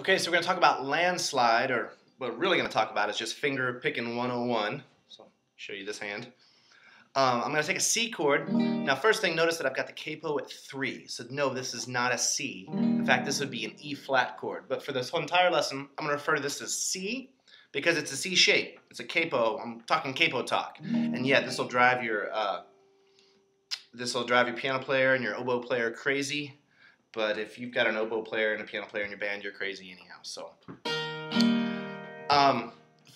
Okay, so we're going to talk about landslide, or what we're really going to talk about is just finger picking 101. So I'll show you this hand. I'm going to take a C chord. Now, first thing, notice that I've got the capo at 3. So no, this is not a C. In fact, this would be an E flat chord. But for this whole entire lesson, I'm going to refer to this as C because it's a C shape. It's a capo. I'm talking capo talk. And yeah, this will drive your piano player and your oboe player crazy. But if you've got an oboe player and a piano player in your band, you're crazy anyhow. So,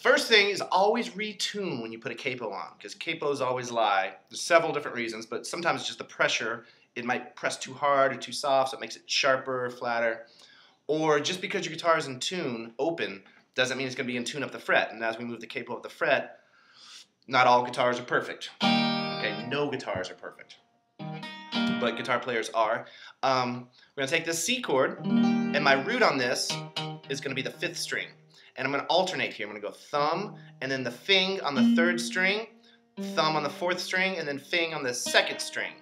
first thing is always retune when you put a capo on, because capos always lie. There's several different reasons, but sometimes it's just the pressure. It might press too hard or too soft, so it makes it sharper or flatter. Or just because your guitar is in tune, open, doesn't mean it's going to be in tune up the fret. And as we move the capo up the fret, not all guitars are perfect. Okay, no guitars are perfect, but guitar players are. We're going to take this C chord, and my root on this is going to be the 5th string. And I'm going to alternate here. I'm going to go thumb, and then the fing on the 3rd string, thumb on the 4th string, and then fing on the 2nd string.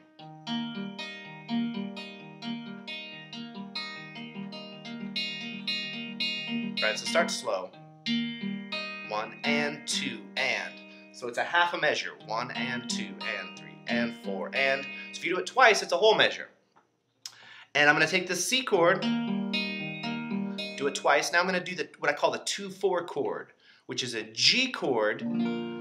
Alright, so start slow. 1 and 2 and. So it's a half a measure. 1 and 2 and 3 and 4 and. So if you do it twice, it's a whole measure. And I'm going to take this C chord, do it twice. Now I'm going to do what I call the 2-4 chord, which is a G chord,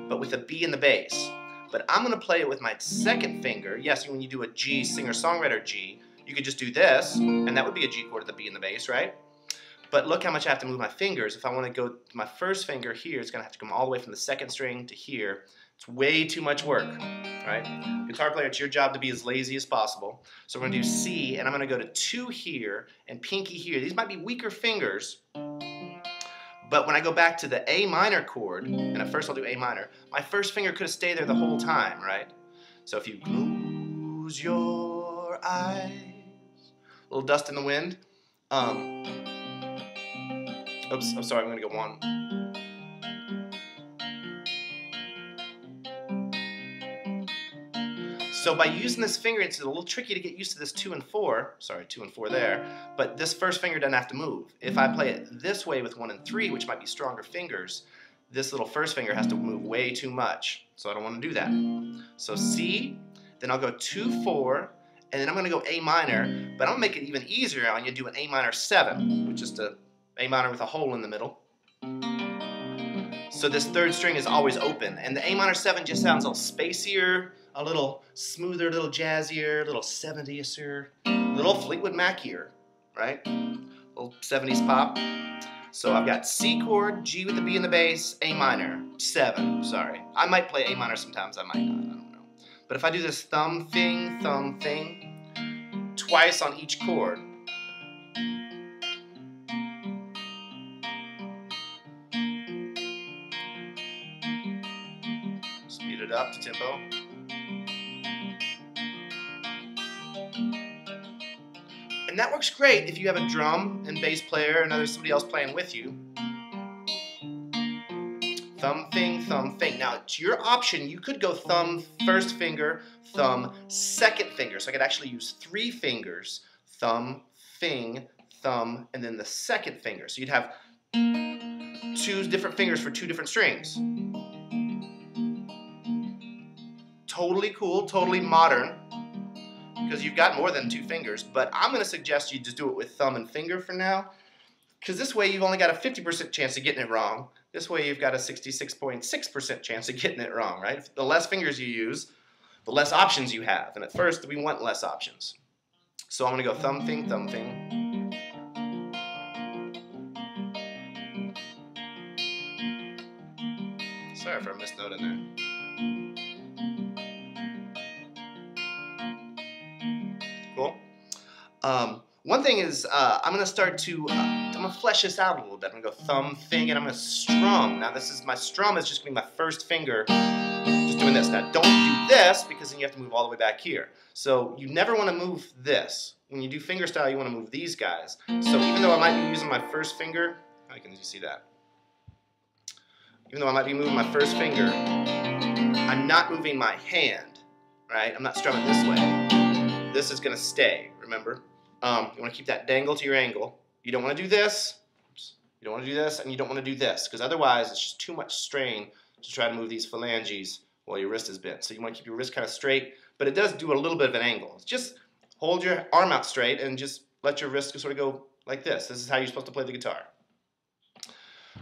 but with a B in the bass. But I'm going to play it with my 2nd finger. Yes, when you do a G, singer-songwriter G, you could just do this, and that would be a G chord with a B in the bass, right? But look how much I have to move my fingers. If I want to go to my 1st finger here, it's going to have to come all the way from the 2nd string to here. It's way too much work, right? Guitar player, it's your job to be as lazy as possible. So we're going to do C, and I'm going to go to 2 here and pinky here. These might be weaker fingers, but when I go back to the A minor chord, and at first I'll do A minor, my 1st finger could have stayed there the whole time, right? So if you close your eyes, a little dust in the wind. Oops, I'm sorry, I'm going to go 1. So by using this finger, it's a little tricky to get used to this 2 and 4. Sorry, 2 and 4 there. But this 1st finger doesn't have to move. If I play it this way with 1 and 3, which might be stronger fingers, this little 1st finger has to move way too much. So I don't want to do that. So C, then I'll go 2, 4, and then I'm going to go A minor, but I'm going to make it even easier on you, do an A minor 7, which is a A minor with a hole in the middle. So this 3rd string is always open, and the A minor 7 just sounds a little spacier, a little smoother, a little jazzier, a little 70s-er, a little Fleetwood Mac-ier, right? A little 70s pop. So I've got C chord, G with the B in the bass, A minor, 7, sorry. I might play A minor sometimes, I might not, I don't know. But if I do this thumb, fing, twice on each chord, speed it up to tempo. And that works great if you have a drum and bass player and there's somebody else playing with you. Thumb, fing. Now, it's your option. You could go thumb, 1st finger, thumb, 2nd finger. So I could actually use 3 fingers, thumb, fing, thumb, and then the 2nd finger. So you'd have 2 different fingers for 2 different strings. Totally cool, totally modern, because you've got more than 2 fingers, but I'm going to suggest you just do it with thumb and finger for now, because this way you've only got a 50% chance of getting it wrong. This way you've got a 66.6% chance of getting it wrong, right? The less fingers you use, the less options you have, and at first we want less options. So I'm going to go thumb, fing, thumb, fing. Sorry for a missed note in there. Cool. One thing is, I'm going to start to, I'm going to flesh this out a little bit. I'm going to go thumb, fing, and I'm going to strum. Now my strum is just going to be my 1st finger, just doing this. Now don't do this, because then you have to move all the way back here. So you never want to move this. When you do finger style, you want to move these guys. So even though I might be using my 1st finger, how can you see that? Even though I might be moving my 1st finger, I'm not moving my hand, right? I'm not strumming this way. This is going to stay, remember? You want to keep that dangle to your angle. You don't want to do this. You don't want to do this, and you don't want to do this, because otherwise it's just too much strain to try to move these phalanges while your wrist is bent. So you want to keep your wrist kind of straight, but it does do a little bit of an angle. Just hold your arm out straight and just let your wrist sort of go like this. This is how you're supposed to play the guitar.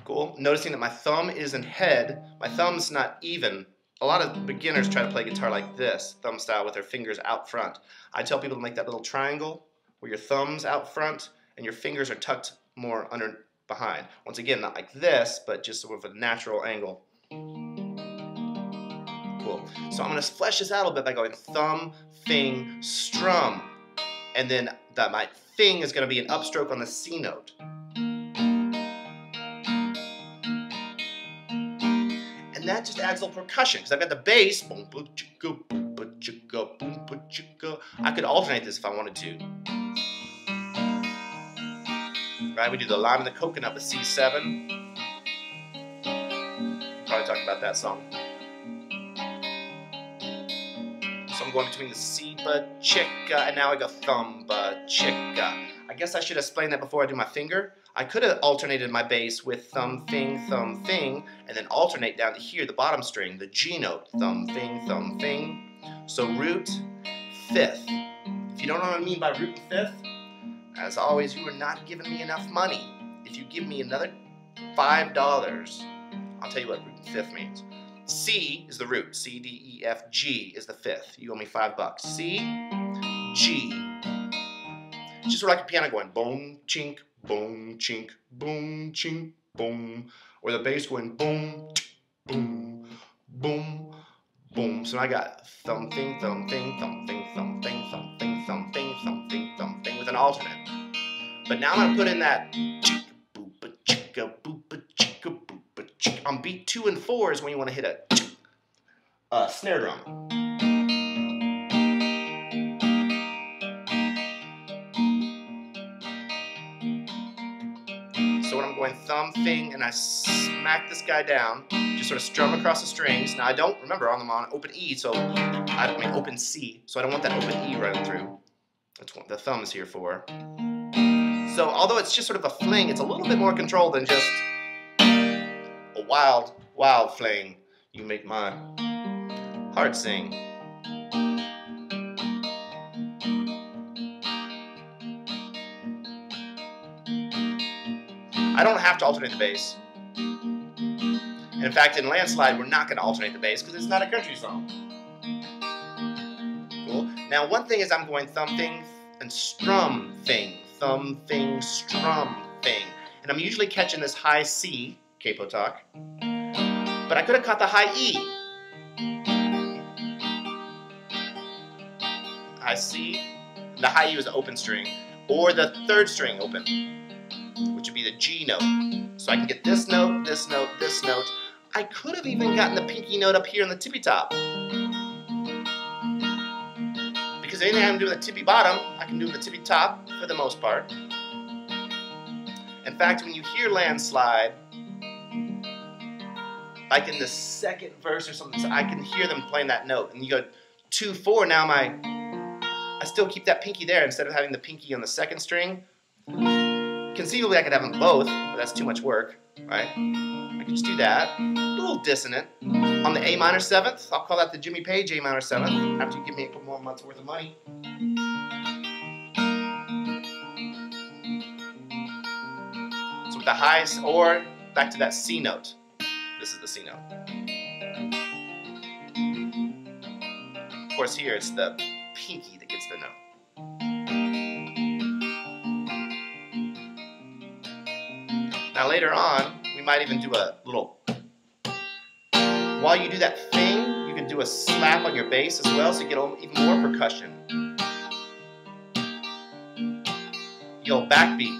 Cool. Noticing that my thumb isn't head, my thumb's not even. A lot of beginners try to play guitar like this, thumb style, with their fingers out front. I tell people to make that little triangle where your thumb's out front and your fingers are tucked more under behind. Once again, not like this, but just sort of a natural angle. Cool. So I'm going to flesh this out a little bit by going thumb, thing, strum. And then my thing is going to be an upstroke on the C note. And that just adds a little percussion, because I've got the bass. I could alternate this if I wanted to. Right, we do the lime and the coconut with C7. Probably talking about that song. So I'm going between the C ba chicka, and now I go thumb ba chicka. I guess I should explain that before I do my finger. I could have alternated my bass with thumb, thing, and then alternate down to here, the bottom string, the G note, thumb, thing. So root, fifth. If you don't know what I mean by root and fifth, as always, you are not giving me enough money. If you give me another $5, I'll tell you what root and fifth means. C is the root. C, D, E, F, G is the fifth. You owe me $5. C, G. It's just sort of like a piano going boom, chink, boom, chink, boom. Or the bass going boom, boom, boom, boom. So I got thumb, thing, with an alternate. But now I'm going to put in that chicka, boopa, chicka, boopa, chicka, boopa, chicka. On beat 2 and 4 is when you want to hit a snare drum. So when I'm going thumb, thing, and I smack this guy down, just sort of strum across the strings. Now I don't, remember, I'm on open E, so I mean open C, so I don't want that open E running through. That's what the thumb is here for. So although it's just sort of a fling, it's a little bit more controlled than just a wild fling. You make my heart sing. I don't have to alternate the bass. And in fact, in Landslide, we're not going to alternate the bass because it's not a country song. Cool. Now, one thing is I'm going thumb, thing, and strum, thing. Thumb, thing, strum, thing. And I'm usually catching this high C, capo talk. But I could have caught the high E. High C. The high E was the open string. Or the third string open, which would be the G note. So I can get this note, this note, this note. I could have even gotten the pinky note up here in the tippy top. Because anything I can do with the tippy bottom, I can do with the tippy top for the most part. In fact, when you hear Landslide, like in the second verse or something, I can hear them playing that note. And you go 2, 4, now I still keep that pinky there instead of having the pinky on the second string. Conceivably, I could have them both, but that's too much work, right? I could just do that. A little dissonant. On the A minor 7th, I'll call that the Jimmy Page A minor 7th, after you give me a couple more months worth of money. So with the highs, or back to that C note. This is the C note. Of course, here it's the pinky that gets the note. Now later on, we might even do a little, while you do that thing, you can do a slap on your bass as well, so you get even more percussion. You go backbeat.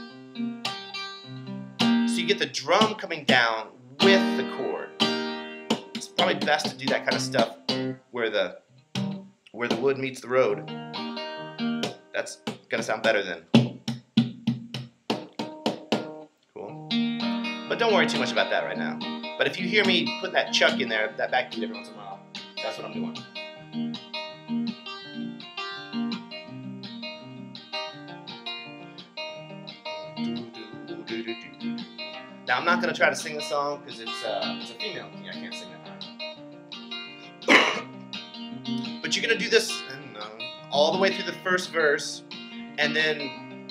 So you get the drum coming down with the chord. It's probably best to do that kind of stuff where the wood meets the road. That's gonna sound better than. But don't worry too much about that right now. But if you hear me put that chuck in there, that backbeat every once in a while, that's what I'm doing. Now I'm not going to try to sing the song because it's a female key. I can't sing that high. But you're going to do this all the way through the first verse, and then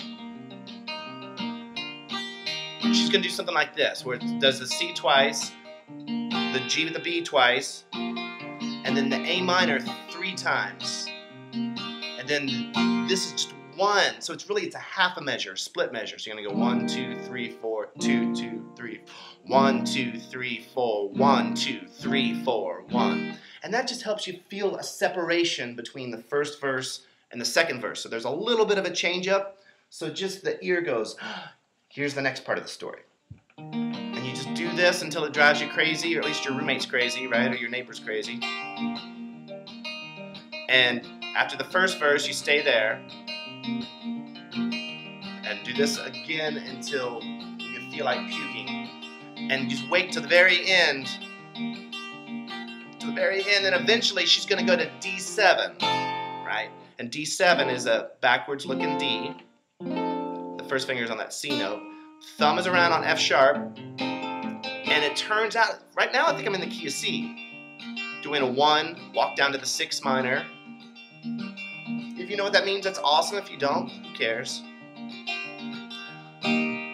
she's going to do something like this, where it does the C twice, the G with the B twice, and then the A minor 3 times. And then this is just 1, so it's a half a measure, split measure. So you're going to go 1, 2, 3, 4, 2, 2, 3, 1, 2, 3, 4, 1, 2, 3, 4, 1. And that just helps you feel a separation between the first verse and the second verse. So there's a little bit of a change up. So just the ear goes, here's the next part of the story. And you just do this until it drives you crazy, or at least your roommate's crazy, right? Or your neighbor's crazy. And after the first verse, you stay there. And do this again until you feel like puking. And just wait till the very end. And eventually she's going to go to D7, right? And D7 is a backwards looking D. The first finger is on that C note. Thumb is around on F sharp. And it turns out, right now I think I'm in the key of C. Doing a 1, walk down to the 6 minor. If you know what that means, that's awesome. If you don't, who cares?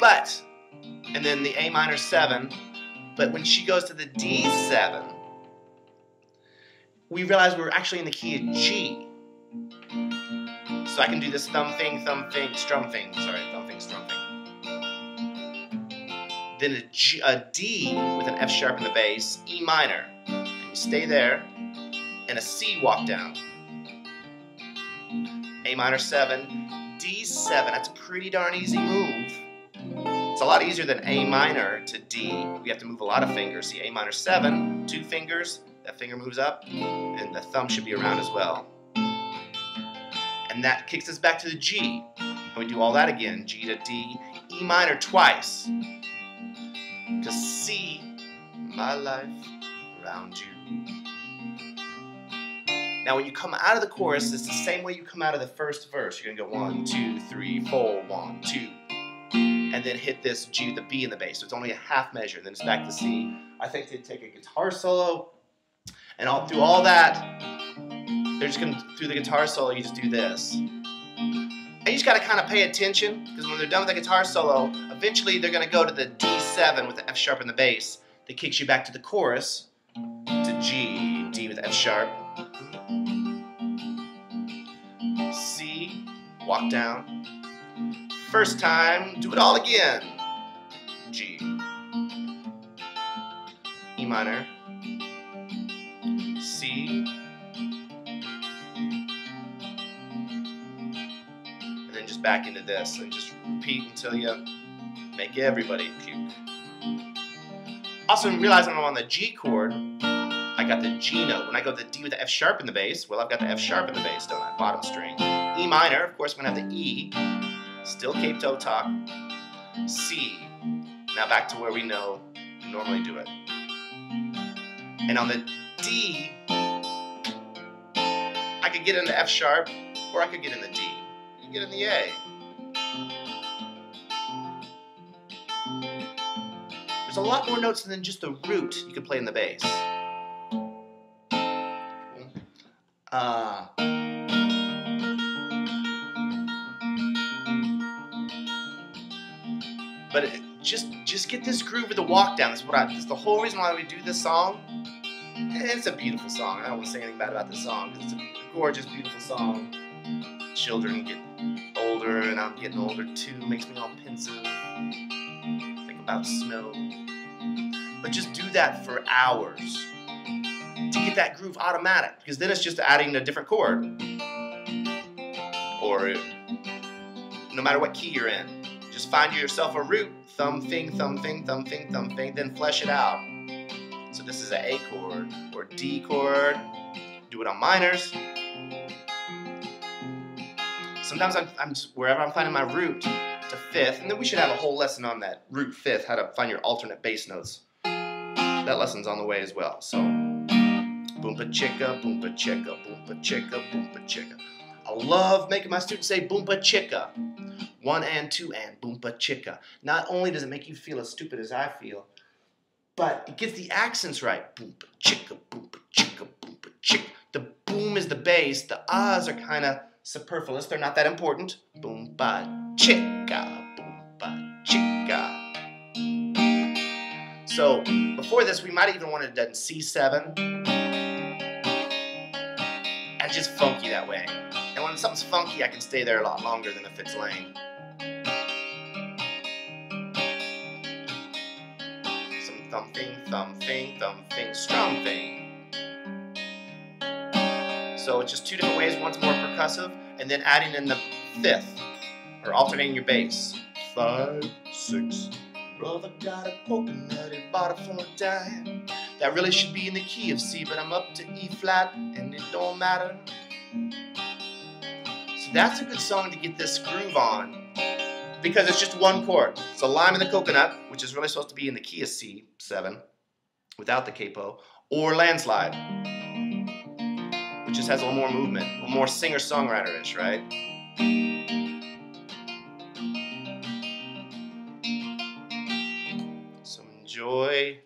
But, and then the A minor 7. But when she goes to the D7, we realize we're actually in the key of G. So I can do this thumb thing, strum thing. Sorry, thumb thing, strum thing. Then a D with an F sharp in the bass, E minor. And you stay there, and a C walk down. A minor 7, D7. That's a pretty darn easy move. It's a lot easier than A minor to D. We have to move a lot of fingers. See, A minor 7, 2 fingers. That finger moves up, and the thumb should be around as well. And that kicks us back to the G. And we do all that again. G to D, E minor twice. To see my life around you. Now when you come out of the chorus, it's the same way you come out of the first verse. You're going to go 1, 2, 3, 4, 1, 2. And then hit this G with the B in the bass. So it's only a half measure. Then it's back to C. I think they'd take a guitar solo. And through all that, they're just going to, through the guitar solo, you just do this. And you just got to kind of pay attention, because when they're done with the guitar solo, eventually they're going to go to the D7 with the F sharp in the bass. That kicks you back to the chorus, to G, D with F sharp. C, walk down. First time, do it all again. G, E minor, C, and then just back into this, and just repeat until you make everybody puke. Also, realizing I'm on the G chord, I got the G note. When I go to the D with the F sharp in the bass, well, I've got the F sharp in the bass, don't I? Bottom string. E minor, of course, I'm going to have the E. Still cape toe talk. C. Now back to where we normally do it. And on the D, I could get in the F sharp, or I could get in the D. You can get in the A. There's a lot more notes than just the root you can play in the bass. But just get this groove with the walk down. That's the whole reason why we do this song. And it's a beautiful song. I don't want to say anything bad about this song, because it's a gorgeous, beautiful song. Children get older, and I'm getting older too. Makes me all pensive. Think about snow. But just do that for hours to get that groove automatic, because then it's just adding a different chord. Or no matter what key you're in. Just find yourself a root, thumb, thing, thumb, thing, thumb, thing, thumb, thing, then flesh it out. So this is an A chord or D chord. Do it on minors. Sometimes I'm just, wherever I'm finding my root to fifth, and then we should have a whole lesson on that root fifth, how to find your alternate bass notes. That lesson's on the way as well. So boompa chicka, boompa chicka, boompa chicka, boompa chicka. I love making my students say boompa chicka. 1 and 2 and boompa chicka. Not only does it make you feel as stupid as I feel, but it gets the accents right. Boompa chicka, boompa chicka, boompa chick. The boom is the bass. The ahs are kind of superfluous. They're not that important. Boompa chicka, boompa chicka. So before this, we might even want it done C7. And it's just funky that way. And when something's funky, I can stay there a lot longer than if it's lame. Some thumping, strumping. So it's just two different ways. One's more percussive, and then adding in the fifth, or alternating your bass. 5, 6. Brother got a coconut, he bought it for a dime. That really should be in the key of C, but I'm up to E flat, and it don't matter. So that's a good song to get this groove on, because it's just one chord. So Lime and the Coconut, which is really supposed to be in the key of C7, without the capo, or Landslide, which just has a little more movement, a little more singer-songwriter-ish, right? So enjoy